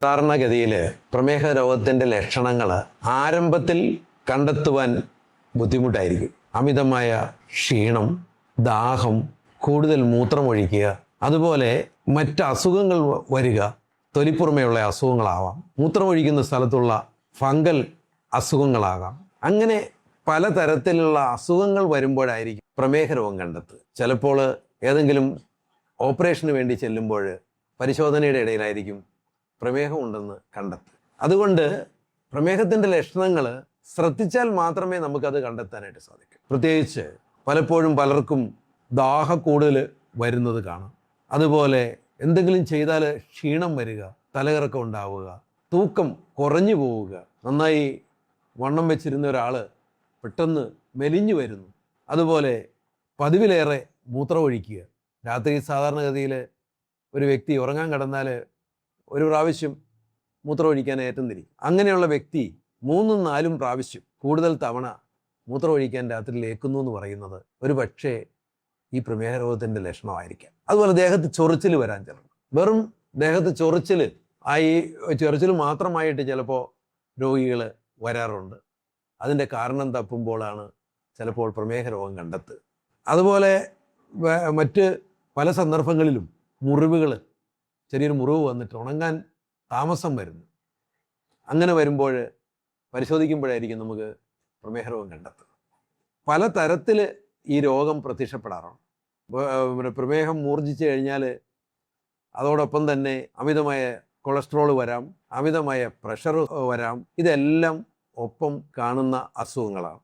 സാധാരണഗതിയിൽ പ്രമേഹ രോഗത്തിൻ്റെ ലക്ഷണങ്ങൾ ആരംഭത്തിൽ കണ്ടെത്തുവാൻ ബുദ്ധിമുട്ടായിരിക്കും. അമിതമായ ക്ഷീണം, ദാഹം, കൂടുതൽ മൂത്രമൊഴിക്കുക, അതുപോലെ മറ്റ് അസുഖങ്ങൾ വരിക. തൊലിപ്പുറമെയുള്ള അസുഖങ്ങളാവാം, മൂത്രമൊഴിക്കുന്ന സ്ഥലത്തുള്ള ഫംഗൽ അസുഖങ്ങളാകാം. അങ്ങനെ പലതരത്തിലുള്ള അസുഖങ്ങൾ വരുമ്പോഴായിരിക്കും പ്രമേഹ രോഗം കണ്ടെത്തുക. ചിലപ്പോൾ ഏതെങ്കിലും ഓപ്പറേഷന് വേണ്ടി ചെല്ലുമ്പോൾ പരിശോധനയുടെ ഇടയിലായിരിക്കും പ്രമേഹം ഉണ്ടെന്ന് കണ്ടെത്തുക. അതുകൊണ്ട് പ്രമേഹത്തിൻ്റെ ലക്ഷണങ്ങൾ ശ്രദ്ധിച്ചാൽ മാത്രമേ നമുക്കത് കണ്ടെത്താനായിട്ട് സാധിക്കൂ. പ്രത്യേകിച്ച് പലപ്പോഴും പലർക്കും ദാഹക്കൂടുതൽ വരുന്നത് കാണാം. അതുപോലെ എന്തെങ്കിലും ചെയ്താൽ ക്ഷീണം വരിക, തലകറക്കം ഉണ്ടാവുക, തൂക്കം കുറഞ്ഞു പോവുക, നന്നായി വണ്ണം വെച്ചിരുന്ന ഒരാൾ പെട്ടെന്ന് മെലിഞ്ഞു വരുന്നു. അതുപോലെ പതിവിലേറെ മൂത്രമൊഴിക്കുക. രാത്രി സാധാരണഗതിയിൽ ഒരു വ്യക്തി ഉറങ്ങാൻ കിടന്നാൽ ഒരു പ്രാവശ്യം മൂത്രമൊഴിക്കാൻ ഏറ്റുന്നിരിക്കും. അങ്ങനെയുള്ള വ്യക്തി 3-4 പ്രാവശ്യം കൂടുതൽ തവണ മൂത്രമൊഴിക്കാൻ രാത്രിയിൽ ഏൽക്കുന്നു എന്ന് പറയുന്നത് ഒരു പക്ഷേ ഈ പ്രമേഹ രോഗത്തിൻ്റെ ലക്ഷണമായിരിക്കാം. അതുപോലെ ദേഹത്ത് ചൊറിച്ചിൽ വരാൻ ചിലപ്പോൾ, വെറും ദേഹത്ത് ചൊറിച്ചിൽ മാത്രമായിട്ട് ചിലപ്പോൾ രോഗികൾ വരാറുണ്ട്. അതിൻ്റെ കാരണം തപ്പുമ്പോഴാണ് ചിലപ്പോൾ പ്രമേഹ രോഗം കണ്ടെത്തുക. അതുപോലെ മറ്റ് പല സന്ദർഭങ്ങളിലും ചെറിയൊരു മുറിവ് വന്നിട്ട് ഉണങ്ങാൻ താമസം വരുന്നു. അങ്ങനെ വരുമ്പോൾ പരിശോധിക്കുമ്പോഴായിരിക്കും നമുക്ക് പ്രമേഹ രോഗം കണ്ടെത്തുക. പലതരത്തിൽ ഈ രോഗം പ്രത്യക്ഷപ്പെടാറുണ്ട്. പ്രമേഹം മൂർജിച്ചു കഴിഞ്ഞാൽ അതോടൊപ്പം തന്നെ അമിതമായ കൊളസ്ട്രോൾ വരാം, അമിതമായ പ്രഷർ വരാം. ഇതെല്ലാം ഒപ്പം കാണുന്ന അസുഖങ്ങളാണ്.